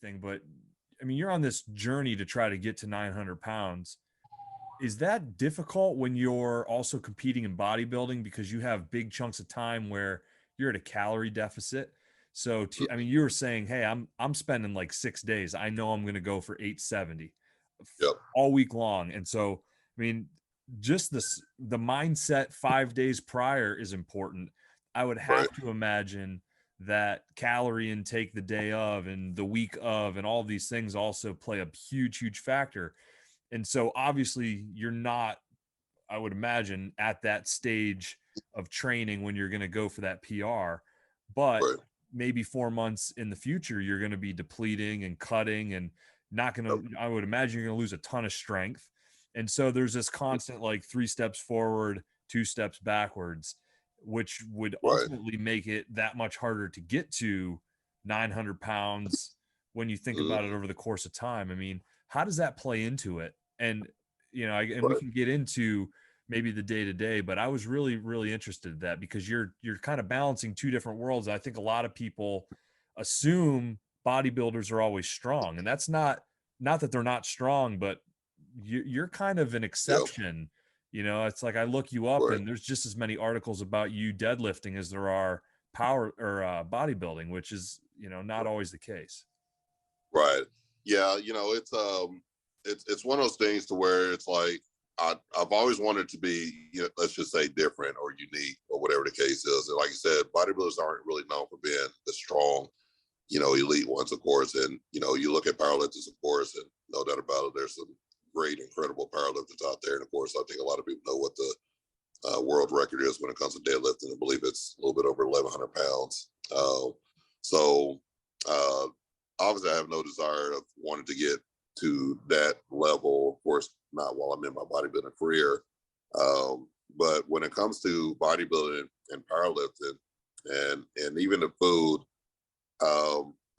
everything, but I mean, you're on this journey to try to get to 900 pounds. Is that difficult when you're also competing in bodybuilding because you have big chunks of time where you're at a calorie deficit? So, I mean, you were saying, "Hey, I'm spending like 6 days. I know I'm going to go for 870 Yep. all week long." And so, I mean, just the mindset 5 days prior is important. I would Right. have to imagine that calorie intake the day of and the week of and all these things also play a huge factor. And so obviously you're not, I would imagine, at that stage of training when you're going to go for that PR, but Right. maybe 4 months in the future, you're going to be depleting and cutting and not going Yep. to, I would imagine you're going to lose a ton of strength. And so there's this constant like 3 steps forward, 2 steps backwards, which would Right. ultimately make it that much harder to get to 900 pounds when you think about it over the course of time. I mean, how does that play into it? And, and we Right. can get into maybe the day to day, but I was really interested in that because you're kind of balancing two different worlds. I think a lot of people assume bodybuilders are always strong, and that's not that they're not strong, but you're kind of an Yep. exception. It's like I look you up Right. and there's just as many articles about you deadlifting as there are power or bodybuilding, which is, not always the case. Right. Yeah. It's one of those things to where it's like I've always wanted to be, let's just say different or unique or whatever the case is. And like you said, bodybuilders aren't really known for being the strong, elite ones, of course. And, you look at powerlifters, of course, and no doubt about it, there's some great, incredible powerlifters out there. And of course, I think a lot of people know what the world record is when it comes to deadlifting. I believe it's a little bit over 1,100 pounds. So uh, obviously, I have no desire of wanting to get to that level. Of course, not while I'm in my bodybuilding career. But when it comes to bodybuilding and powerlifting, and even the food,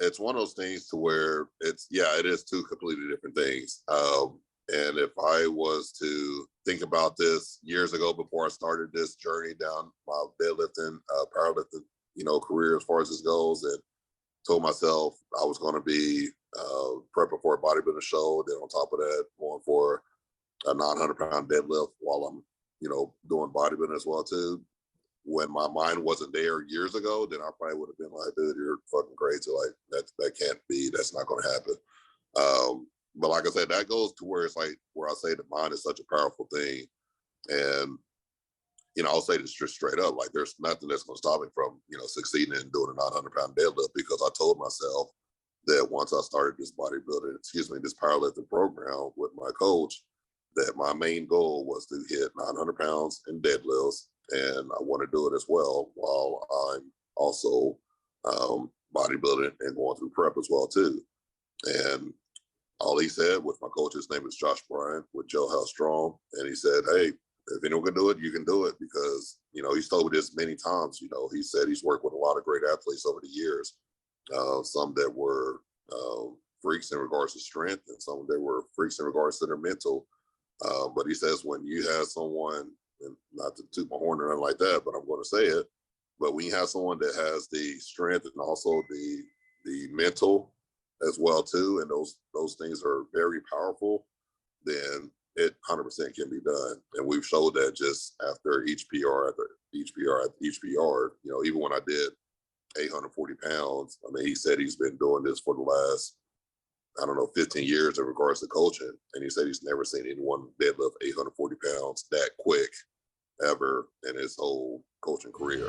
it's one of those things to where it is two completely different things. And if I was to think about this years ago before I started this journey down my deadlifting, powerlifting, career as far as this goes, and told myself I was going to be prepping for a bodybuilding show, then on top of that, going for a 900-pound deadlift while I'm, doing bodybuilding as well too. When my mind wasn't there years ago, then I probably would have been like, dude, you're fucking crazy. Like that can't be, that's not going to happen. But like I said, that goes to where it's like, where I say the mind is such a powerful thing. And, I'll say this just straight up, like there's nothing that's going to stop me from, succeeding in doing a 900-pound deadlift, because I told myself that once I started this this powerlifting program with my coach, that my main goal was to hit 900 pounds in deadlifts. And I want to do it as well while I'm also bodybuilding and going through prep as well too. And all he said with my coach, his name is Josh Bryant with Joe How Strong. And he said, hey, if anyone can do it, you can do it. Because, he's told me this many times, he said he's worked with a lot of great athletes over the years. Some that were freaks in regards to strength, and some that were freaks in regards to their mental. But he says when you have someone, and not to toot my horn or anything like that, but I'm going to say it, but when you have someone that has the strength and also the mental as well too, and those things are very powerful, then it 100% can be done. And we've showed that just after each PR, even when I did 840 pounds, I mean, he said he's been doing this for the last, 15 years in regards to coaching. And he said he's never seen anyone deadlift 840 pounds that quick ever in his whole coaching career.